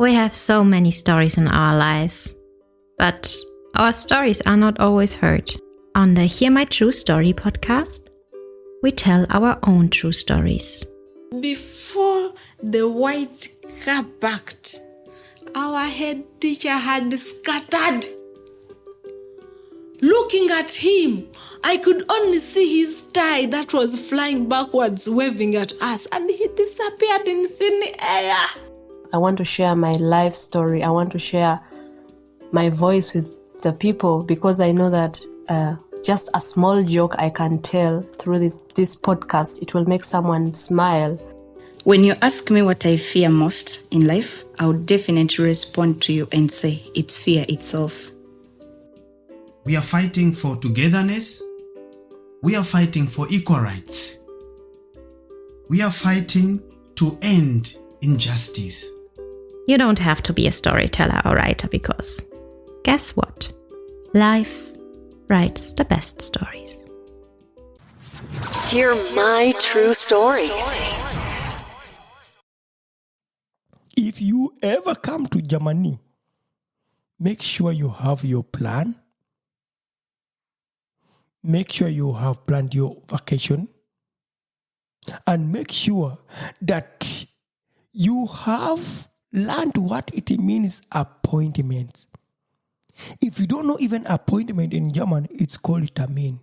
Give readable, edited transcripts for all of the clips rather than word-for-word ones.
We have so many stories in our lives, but our stories are not always heard. On the Hear My True Story podcast, we tell our own true stories. Before the white car backed, our head teacher had scattered. Looking at him, I could only see his tie that was flying backwards, waving at us, and he disappeared in thin air. I want to share my life story. I want to share my voice with the people because I know that just a small joke I can tell through this podcast, it will make someone smile. When you ask me what I fear most in life, I would definitely respond to you and say it's fear itself. We are fighting for togetherness. We are fighting for equal rights. We are fighting to end injustice. You don't have to be a storyteller or writer because, guess what? Life writes the best stories. Hear my true story. If you ever come to Germany, make sure you have your plan. Make sure you have planned your vacation. And make sure that you have learned what it means appointment. If you don't know even appointment in German, it's called Termin.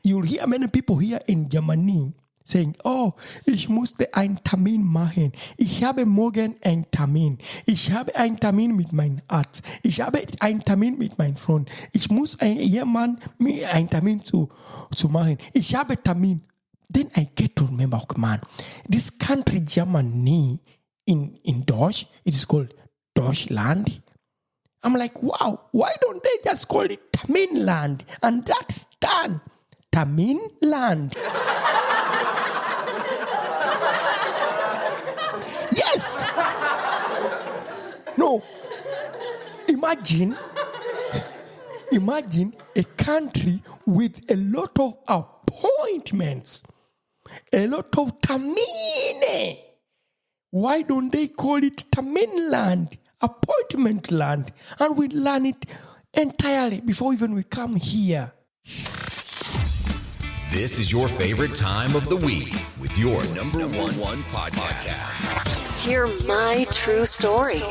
You'll hear many people here in Germany saying, oh, ich musste einen Termin machen. Ich habe morgen einen Termin. Ich habe einen Termin mit meinem Arzt. Ich habe einen Termin mit meinem Freund. Ich muss jemand einen Termin zu machen. Ich habe Termin. Then I get to remember, okay, man, this country Germany in Deutsch, it is called Deutschland. I'm like, wow, why don't they just call it Terminland? And that's done. Terminland. Yes. No. Imagine a country with a lot of appointments, a lot of termine. Why don't they call it Terminland, appointment land? And we learn it entirely before even we come here. This is your favorite time of the week with your number one podcast. Hear my true story.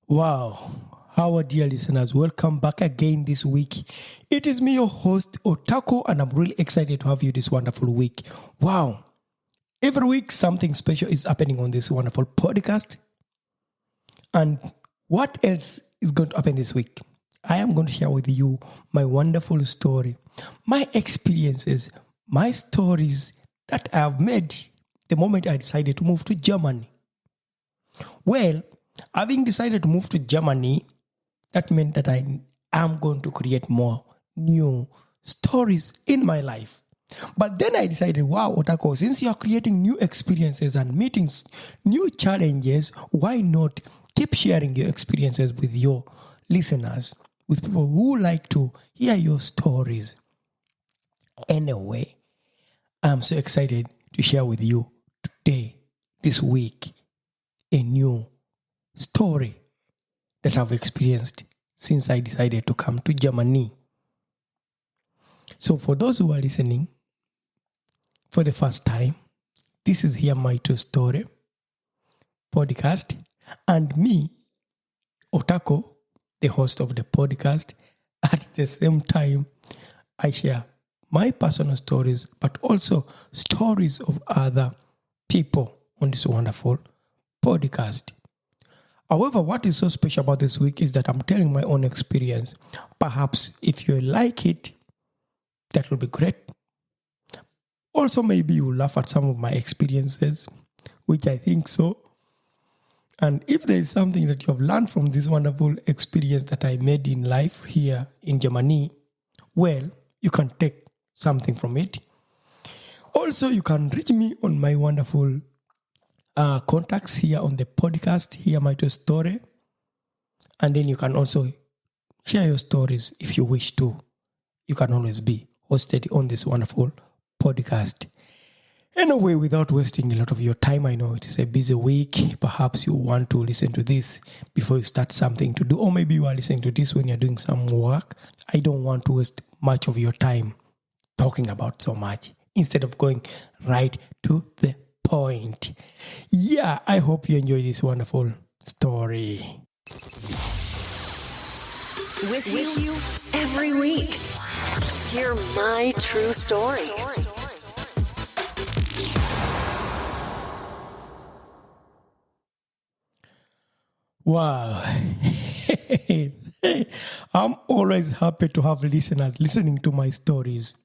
Wow. Our dear listeners, welcome back again this week. It is me, your host, Otako, and I'm really excited to have you this wonderful week. Wow. Every week, something special is happening on this wonderful podcast. And what else is going to happen this week? I am going to share with you my wonderful story, my experiences, my stories that I have made the moment I decided to move to Germany. Well, having decided to move to Germany, that meant that I am going to create more new stories in my life. But then I decided, wow, Otako, since you are creating new experiences and meeting new challenges, why not keep sharing your experiences with your listeners, with people who like to hear your stories? Anyway, I'm so excited to share with you today, this week, a new story that I've experienced since I decided to come to Germany. So for those who are listening for the first time, this is Hear My True Story podcast, and me, Otako, the host of the podcast. At the same time, I share my personal stories, but also stories of other people on this wonderful podcast. However, what is so special about this week is that I'm telling my own experience. Perhaps if you like it, that will be great. Also, maybe you will laugh at some of my experiences, which I think so. And if there is something that you have learned from this wonderful experience that I made in life here in Germany, well, you can take something from it. Also, you can reach me on my wonderful contacts here on the podcast, Hear My True Story. And then you can also share your stories if you wish to. You can always be hosted on this wonderful podcast. Anyway, without wasting a lot of your time, I know it's a busy week. Perhaps you want to listen to this before you start something to do, or maybe you are listening to this when you're doing some work. I don't want to waste much of your time talking about so much instead of going right to the point. Yeah, I hope you enjoy this wonderful story. With you every week. Hear my true story. Wow. I'm always happy to have listeners listening to my stories.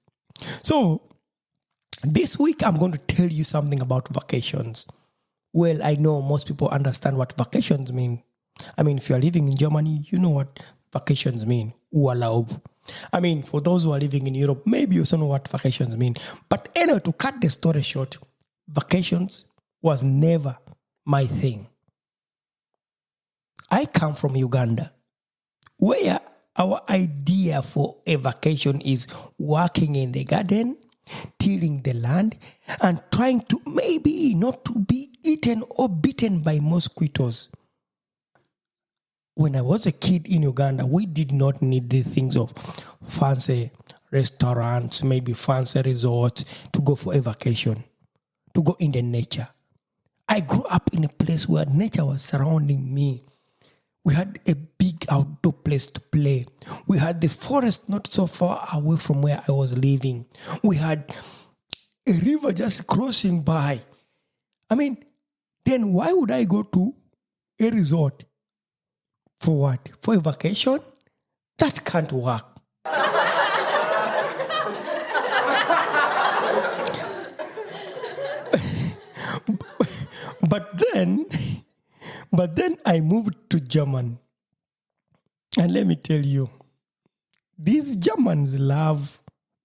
So, this week I'm going to tell you something about vacations. Well, I know most people understand what vacations mean. I mean, if you're living in Germany, you know what vacations mean. Urlaub. I mean, for those who are living in Europe, maybe you also know what vacations mean. But anyway, to cut the story short, vacations was never my thing. I come from Uganda, where our idea for a vacation is working in the garden, tilling the land, and trying to maybe not to be eaten or bitten by mosquitoes. When I was a kid in Uganda, we did not need the things of fancy restaurants, maybe fancy resorts to go for a vacation, to go in the nature. I grew up in a place where nature was surrounding me. We had a big outdoor place to play. We had the forest not so far away from where I was living. We had a river just crossing by. I mean, then why would I go to a resort? For what? For a vacation? That can't work. But then I moved to Germany. And let me tell you, these Germans love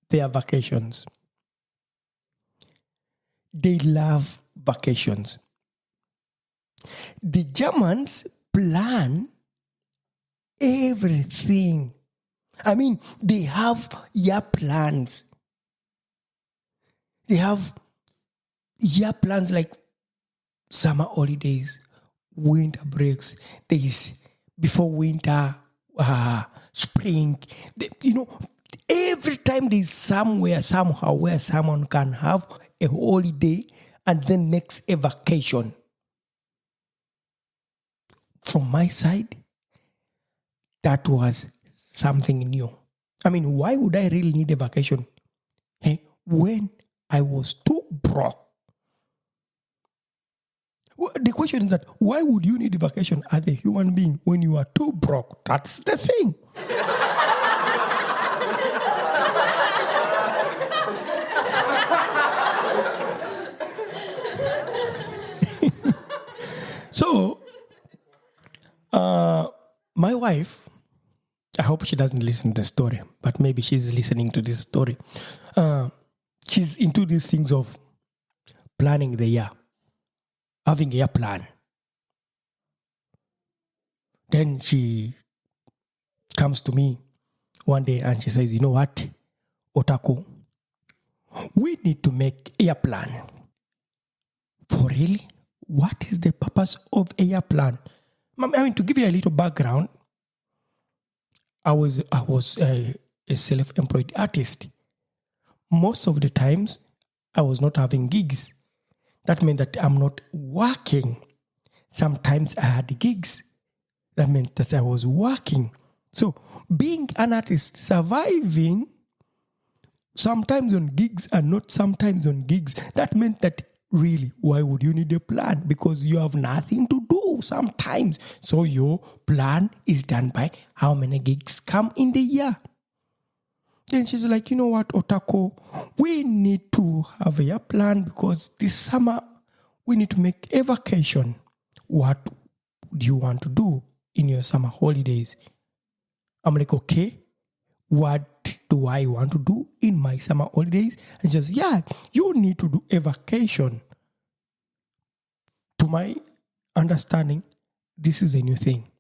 their vacations. They love vacations. The Germans plan everything. I mean, they have year plans. They have year plans like summer holidays, winter breaks, days before winter, spring. Every time there's somewhere, somehow, where someone can have a holiday and then makes a vacation. From my side, that was something new. I mean, why would I really need a vacation? When I was too broke. The question is that why would you need a vacation as a human being when you are too broke? That's the thing. So, my wife, I hope she doesn't listen to the story, but maybe she's listening to this story. She's into these things of planning the year, having a year plan. Then she comes to me one day and she says, you know what, Otako, we need to make a year plan. For really? What is the purpose of a year plan? I mean, to give you a little background, I was a self-employed artist. Most of the times, I was not having gigs. That meant that I'm not working. Sometimes I had gigs. That meant that I was working. So, being an artist, surviving sometimes on gigs and not sometimes on gigs, that meant that really, why would you need a plan? Because you have nothing to do sometimes. So your plan is done by how many gigs come in the year. Then she's like, you know what, Otako, we need to have a plan because this summer we need to make a vacation. What do you want to do in your summer holidays? I'm like, okay, what do I want to do in my summer holidays? And she says, yeah, you need to do a vacation. To my understanding, this is a new thing.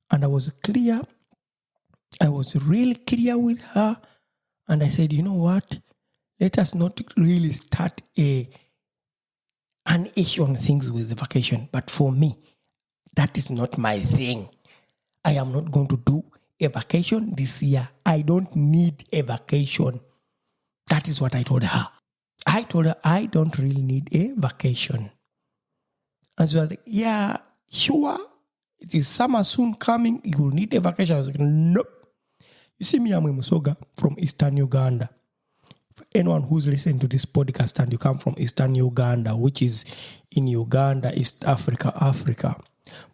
And I was really clear with her. And I said, you know what? let us not really start an issue on things with the vacation. But for me, that is not my thing. I am not going to do a vacation this year. I don't need a vacation. That is what I told her. I told her I don't really need a vacation. And so I was like, yeah, sure. It is summer soon coming. You will need a vacation. I was like, nope. You see me, I'm a Musoga from Eastern Uganda. For anyone who's listening to this podcast and you come from Eastern Uganda, which is in Uganda, East Africa,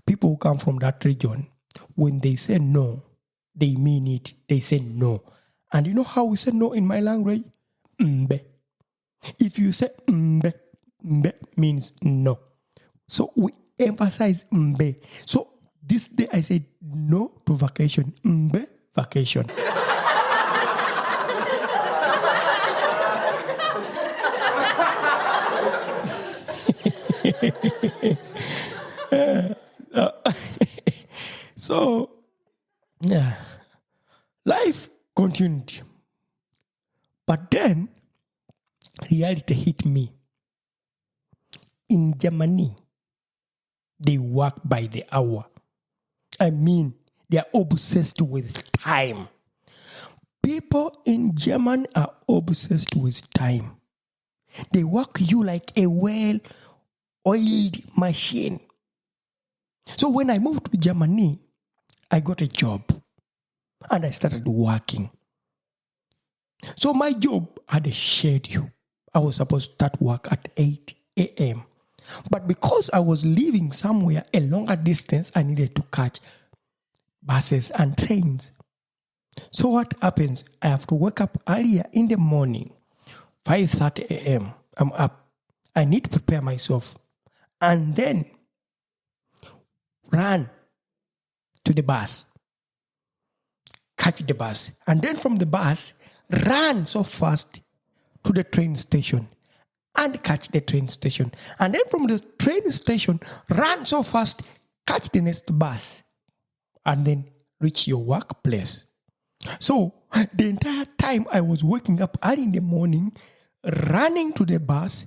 people who come from that region, when they say no, they mean it. They say no. And you know how we say no in my language? Mbe. If you say mbe, mbe means no. So we emphasize mbe. So this day I said no to vacation. Mbe, vacation. So, yeah, life continued. But then, reality hit me. In Germany, they work by the hour. I mean, they are obsessed with time. People in Germany are obsessed with time. They work you like a well-oiled machine. So when I moved to Germany, I got a job and I started working. So my job had a schedule. I was supposed to start work at 8 a.m. But because I was living somewhere a longer distance, I needed to catch buses and trains. So what happens? I have to wake up earlier in the morning, 5:30 a.m. I'm up. I need to prepare myself and then run to the bus, catch the bus, and then from the bus, run so fast to the train station and catch the train station. And then from the train station, run so fast, catch the next bus, and then reach your workplace. So the entire time I was waking up early in the morning, running to the bus,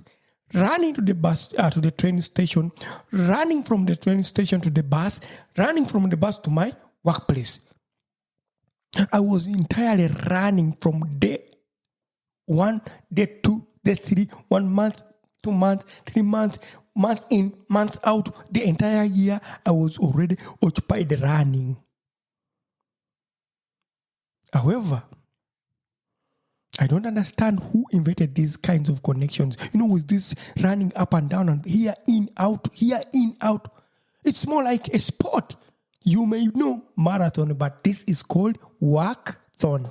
to the train station, running from the train station to the bus, running from the bus to my workplace. I was entirely running from day 1, day 2, day 3, 1 month, 2 months, 3 months, month in, month out. The entire year I was already occupied running. However, I don't understand who invented these kinds of connections. With this running up and down and here in, out. It's more like a sport. You may know marathon, but this is called walk-thon.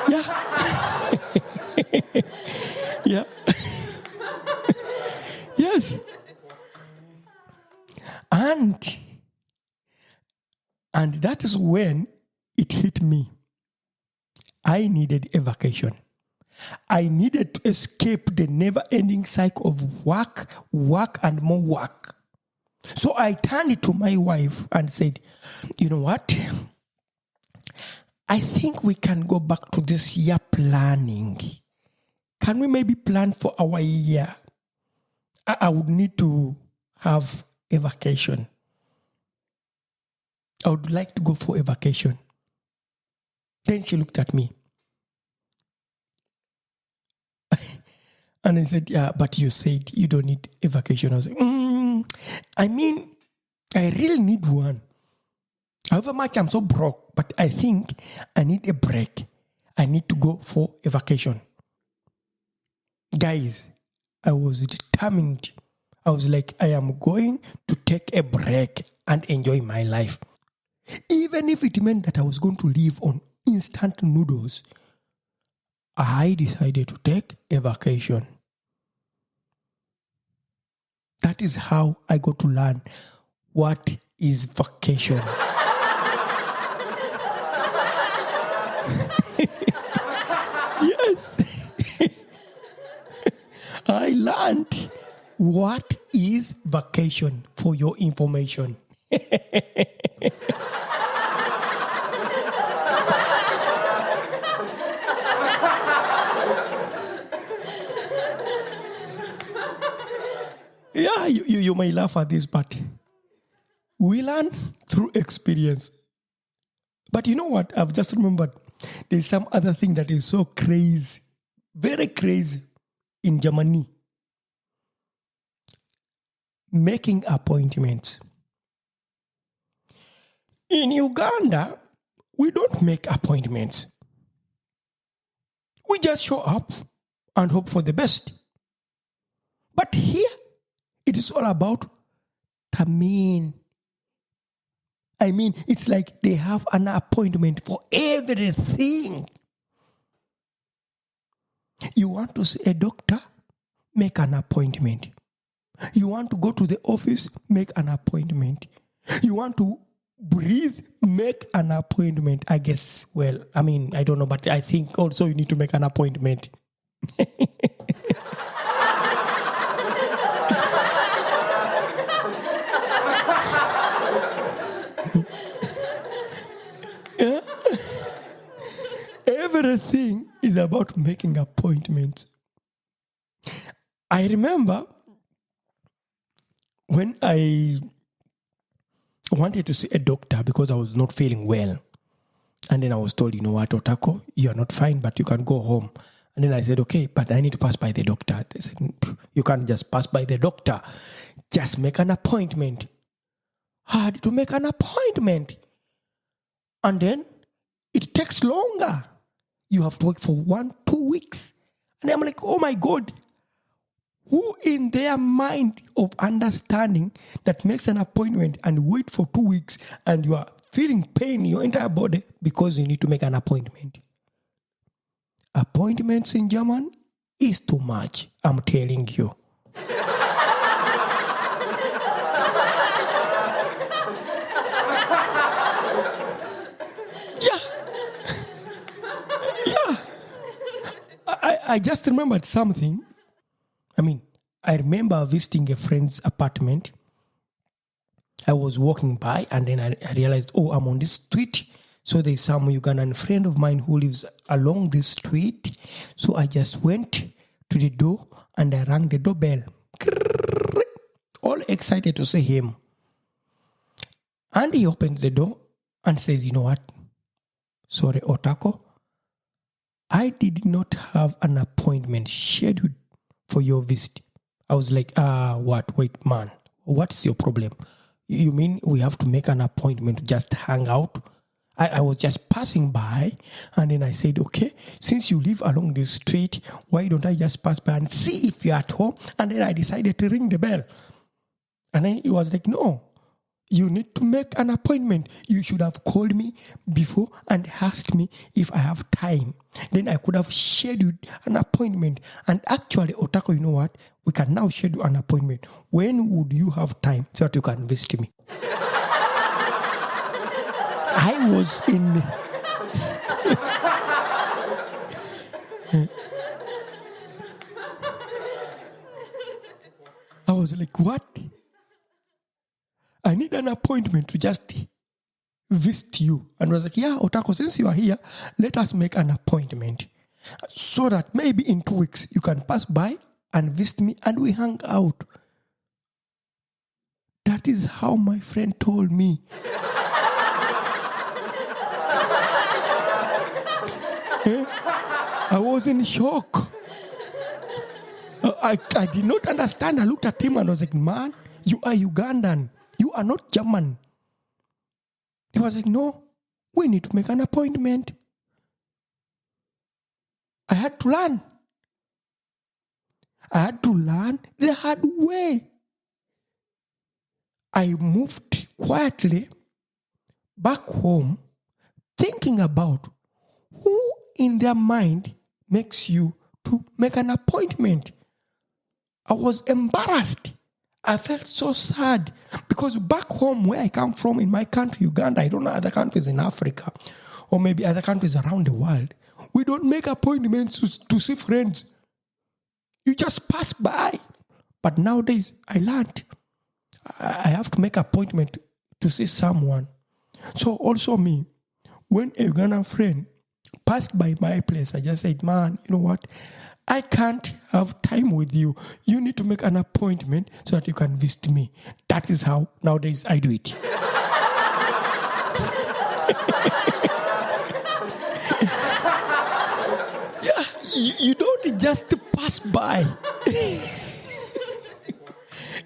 Yeah. Yeah. Yes. And that is when it hit me. I needed a vacation. I needed to escape the never-ending cycle of work, and more work. So I turned to my wife and said, you know what? I think we can go back to this year planning. Can we maybe plan for our year? I would need to have a vacation. I would like to go for a vacation. Then she looked at me. And I said, yeah, but you said you don't need a vacation. I was like, I really need one. However much I'm so broke, but I think I need a break. I need to go for a vacation. Guys, I was determined. I was like, I am going to take a break and enjoy my life. Even if it meant that I was going to live on instant noodles, I decided to take a vacation. That is how I got to learn what is vacation. Yes. I learned what is vacation, for your information. Yeah, you may laugh at this, but we learn through experience. But you know what? I've just remembered there's some other thing that is so crazy, very crazy in Germany. Making appointments. In Uganda, we don't make appointments. We just show up and hope for the best. But here, it is all about termin. I mean, it's like they have an appointment for everything. You want to see a doctor? Make an appointment. You want to go to the office? Make an appointment. You want to breathe? Make an appointment. I guess, well, I mean, I don't know, but I think also you need to make an appointment. Yeah? Everything is about making appointments. I remember when I wanted to see a doctor because I was not feeling well. And then I was told, you know what, Otako, you are not fine, but you can go home. And then I said, okay, but I need to pass by the doctor. They said, you can't just pass by the doctor. Just make an appointment. I had to make an appointment. And then it takes longer. You have to wait for 1-2 weeks. And I'm like, oh my God. Who in their mind of understanding that makes an appointment and wait for 2 weeks and you are feeling pain in your entire body because you need to make an appointment? Appointments in German is too much, I'm telling you. Yeah. I just remembered something. I remember visiting a friend's apartment. I was walking by and then I realized, I'm on this street. So there's some Ugandan friend of mine who lives along this street. So I just went to the door and I rang the doorbell. All excited to see him. And he opens the door and says, you know what? Sorry, Otako. I did not have an appointment scheduled for your visit. I was like, what? Wait, man, what's your problem? You mean we have to make an appointment to just hang out? I was just passing by and then I said, okay, since you live along this street, why don't I just pass by and see if you're at home? And then I decided to ring the bell. And then he was like, no, you need to make an appointment. You should have called me before and asked me if I have time. Then I could have scheduled an appointment. And actually, Otako, you know what? We can now schedule an appointment. When would you have time so that you can visit me? I was in... I was like, what? I need an appointment to just visit you. And I was like, yeah, Otako, since you are here, let us make an appointment so that maybe in 2 weeks you can pass by and visit me and we hang out. That is how my friend told me. I was in shock. I did not understand. I looked at him and I was like, man, you are Ugandan. You are not German. He was like, no, we need to make an appointment. I had to learn. I had to learn the hard way. I moved quietly back home thinking about who in their mind makes you to make an appointment. I was embarrassed. I felt so sad because back home where I come from in my country, Uganda, I don't know other countries in Africa or maybe other countries around the world, we don't make appointments to see friends. You just pass by. But nowadays, I learned I have to make an appointment to see someone. So also me, when a Ugandan friend passed by my place, I just said, man, you know what? I can't have time with you. You need to make an appointment so that you can visit me. That is how nowadays I do it. Yeah, you don't just pass by.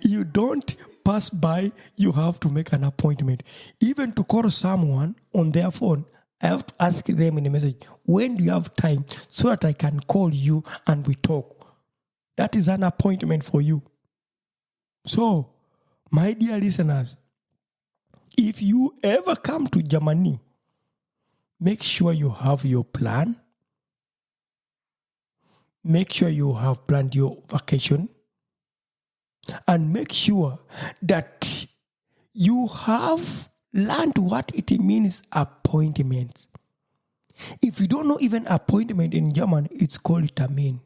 You don't pass by, you have to make an appointment. Even to call someone on their phone, I have to ask them in a message, when do you have time so that I can call you and we talk? That is an appointment for you. So, my dear listeners, if you ever come to Germany, make sure you have your plan. Make sure you have planned your vacation. And make sure that you have learned what it means appointments. If you don't know even appointment in German, it's called Termin.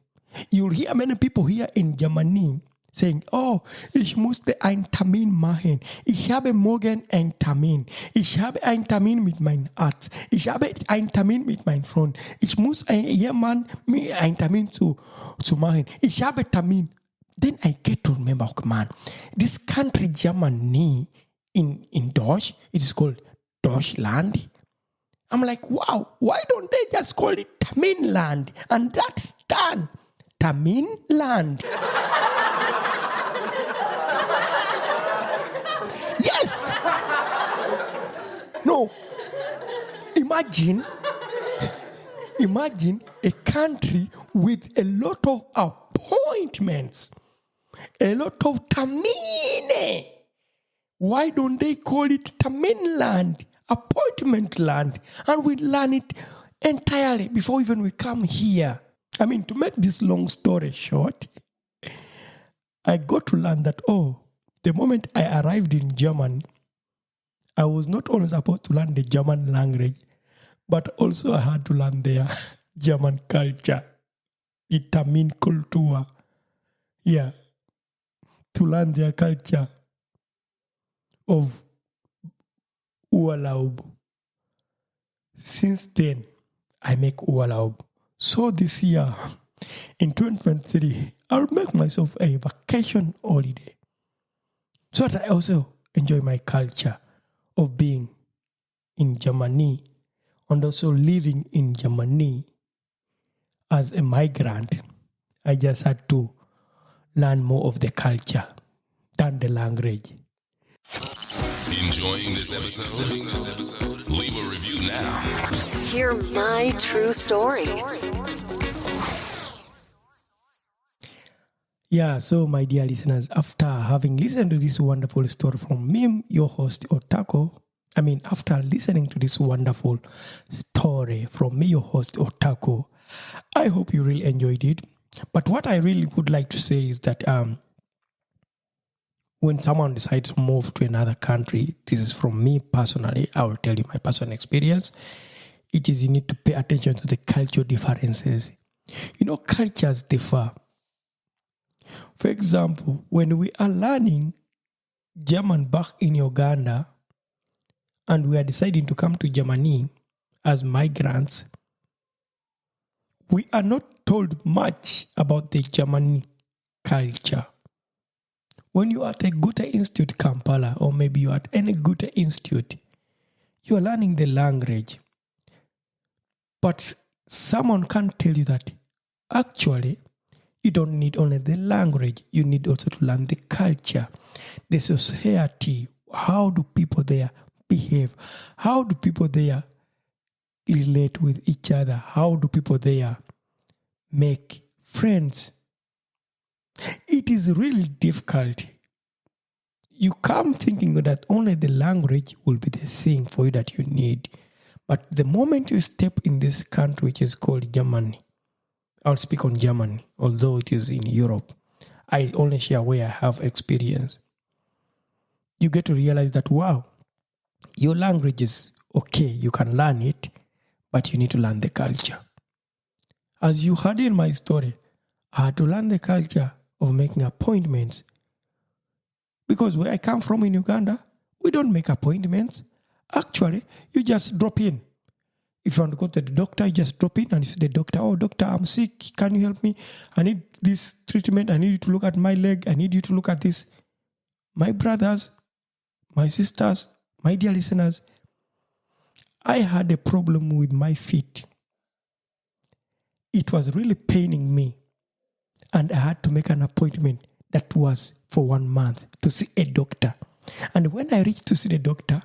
You'll hear many people here in Germany saying, oh, ich musste einen Termin machen. Ich habe morgen einen Termin. Ich habe einen Termin mit meinem Arzt. Ich habe einen Termin mit meinem Freund. Ich muss jemanden einen Termin zu machen. Ich habe Termin. Then I get to remember, okay, man, this country, Germany, in Deutsch, it is called Deutschland. I'm like, wow, why don't they just call it Terminland? And that's done. Terminland. Yes. No. Imagine a country with a lot of appointments. A lot of Termine. Why don't they call it Terminland, appointment land? And we learn it entirely before even we come here. I mean, to make this long story short, I got to learn that, the moment I arrived in Germany, I was not only supposed to learn the German language, but also I had to learn their German culture, the Terminkultur. Yeah. To learn their culture of Urlaub. Since then, I make Urlaub. So this year, in 2023, I'll make myself a vacation holiday so that I also enjoy my culture of being in Germany and also living in Germany as a migrant. I just had to learn more of the culture than the language. Enjoying this episode? Leave a review now. Hear my true story. Yeah, so my dear listeners, after having listened to this wonderful story from me, your host Otako, after listening to this wonderful story from me, your host Otako, I hope you really enjoyed it. But what I really would like to say is that when someone decides to move to another country, this is from me personally, I will tell you my personal experience. It is you need to pay attention to the cultural differences. Cultures differ. For example, when we are learning German back in Uganda and we are deciding to come to Germany as migrants, we are not told much about the German culture. When you are at a Goethe Institute, Kampala, or maybe you are at any Goethe Institute, you are learning the language. But someone can tell you that actually, you don't need only the language, you need also to learn the culture, the society. How do people there behave? How do people there relate with each other? How do people there make friends? It is really difficult. You come thinking that only the language will be the thing for you that you need. But the moment you step in this country, which is called Germany, I'll speak on Germany, although it is in Europe. I only share where I have experience. You get to realize that, wow, your language is okay, you can learn it, but you need to learn the culture. As you heard in my story, I had to learn the culture of making appointments. Because where I come from in Uganda, we don't make appointments. Actually, you just drop in. If you want to go to the doctor, you just drop in and you say to the doctor, oh, doctor, I'm sick. Can you help me? I need this treatment. I need you to look at my leg. I need you to look at this. My brothers, my sisters, my dear listeners, I had a problem with my feet. It was really paining me. And I had to make an appointment that was for 1 month to see a doctor. And when I reached to see the doctor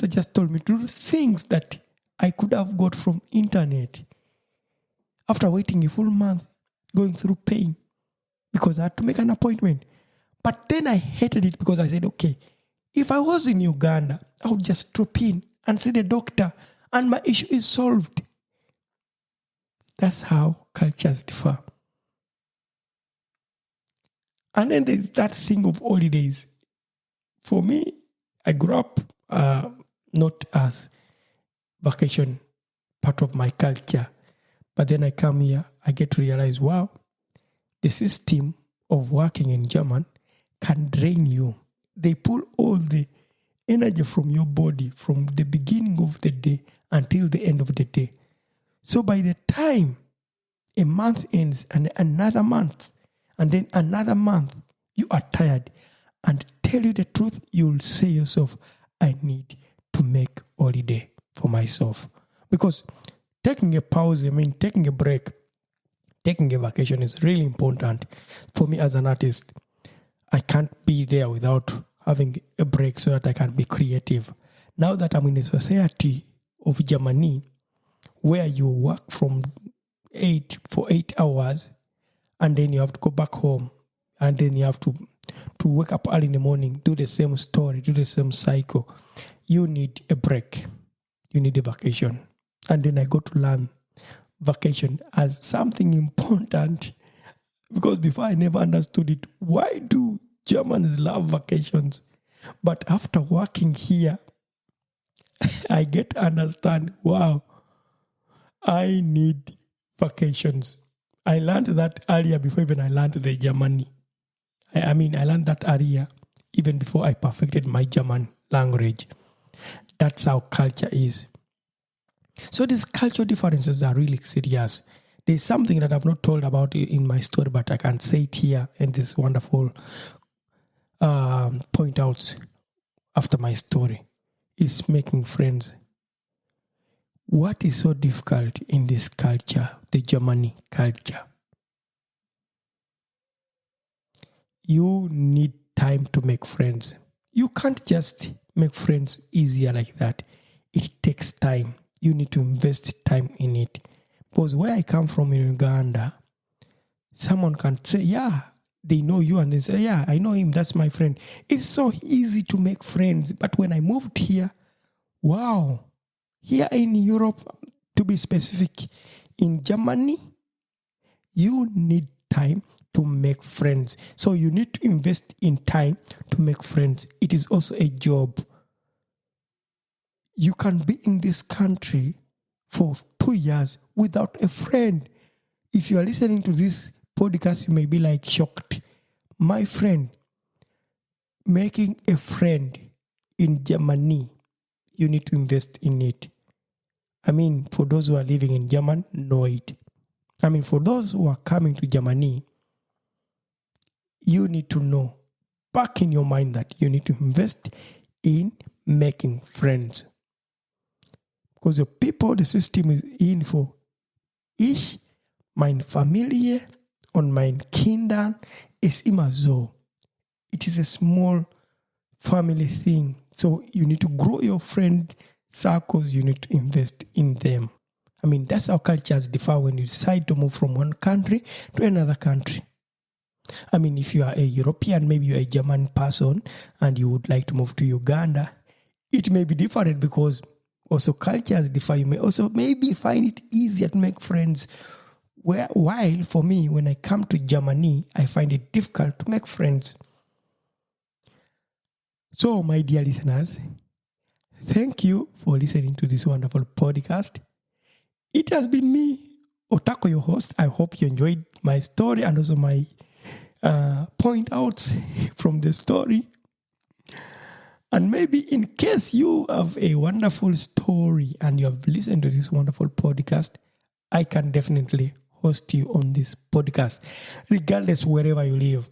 just told me to do things that I could have got from internet. After waiting a full month, going through pain, because I had to make an appointment. But then I hated it because I said, okay, if I was in Uganda, I would just drop in and see the doctor and my issue is solved. That's how cultures differ. And then there's that thing of holidays. For me, I grew up not as vacation part of my culture. But then I come here, I get to realize, wow, the system of working in German can drain you. They pull all the energy from your body from the beginning of the day until the end of the day. So by the time a month ends and another month, and then another month, you are tired. And tell you the truth, you'll say yourself, I need to make holiday for myself. Because taking a pause, taking a break, taking a vacation is really important. For me as an artist, I can't be there without having a break so that I can be creative. Now that I'm in a society of Germany, where you work for 8 hours, and then you have to go back home, and then you have to wake up early in the morning, do the same story, do the same cycle. You need a break. You need a vacation. And then I got to learn vacation as something important, because before I never understood it. Why do Germans love vacations? But after working here, I get to understand, wow, I need vacations. I learned that earlier before even I learned the Germany. I learned that earlier even before I perfected my German language. That's how culture is. So these cultural differences are really serious. There's something that I've not told about in my story, but I can say it here in this wonderful point out after my story, is making friends. What is so difficult in this culture, the Germany culture? You need time to make friends. You can't just make friends easier like that. It takes time. You need to invest time in it. Because where I come from in Uganda, someone can say, yeah, they know you, and they say, yeah, I know him, that's my friend. It's so easy to make friends. But when I moved here, wow, here in Europe, to be specific, in Germany, you need time to make friends. So you need to invest in time to make friends. It is also a job. You can be in this country for 2 years without a friend. If you are listening to this podcast, you may be like shocked. My friend, making a friend in Germany, you need to invest in it. For those who are living in Germany, know it. For those who are coming to Germany, you need to know back in your mind that you need to invest in making friends. Because the people the system is in for, ich, mein Familie und mein Kindern ist immer so. It is a small family thing. So you need to grow your friend circles, you need to invest in them. That's how cultures differ when you decide to move from one country to another country. If you are a European, maybe you're a German person and you would like to move to Uganda, it may be different because also cultures differ. You may also maybe find it easier to make friends. While for me, when I come to Germany, I find it difficult to make friends. So, my dear listeners, thank you for listening to this wonderful podcast. It has been me, Otako, your host. I hope you enjoyed my story and also my point outs from the story. And maybe in case you have a wonderful story and you have listened to this wonderful podcast, I can definitely host you on this podcast, regardless wherever you live,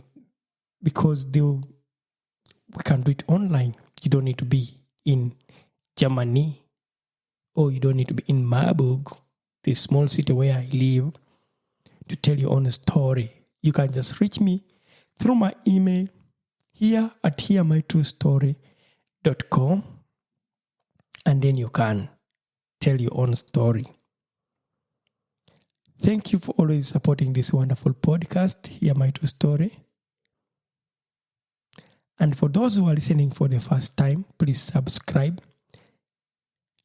because we can do it online. You don't need to be in Germany, or you don't need to be in Marburg, the small city where I live, to tell your own story. You can just reach me through my email here at hearmytruestory.com, and then you can tell your own story. Thank you for always supporting this wonderful podcast, Hear My True Story. And for those who are listening for the first time, please subscribe.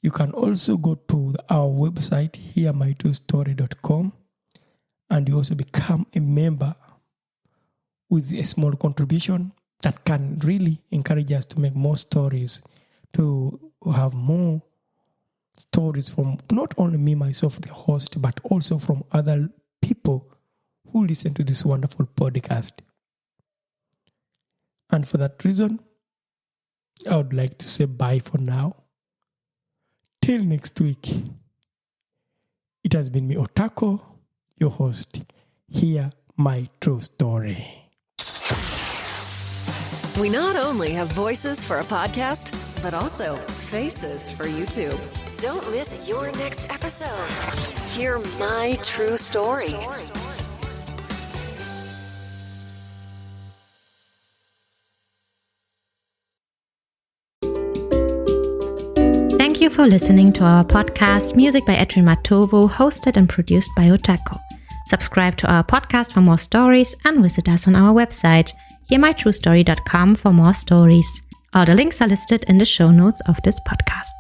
You can also go to our website, hearmytruestory.com, and you also become a member with a small contribution that can really encourage us to make more stories, to have more stories from not only me, myself, the host, but also from other people who listen to this wonderful podcast. And for that reason, I would like to say bye for now. Till next week. It has been me, Otako, your host. Hear My True Story. We not only have voices for a podcast, but also faces for YouTube. Don't miss your next episode. Hear My True Story. Thank you for listening to our podcast, Music by Edwin Matovo, hosted and produced by Otako. Subscribe to our podcast for more stories and visit us on our website, hearmytruestory.com, for more stories. All the links are listed in the show notes of this podcast.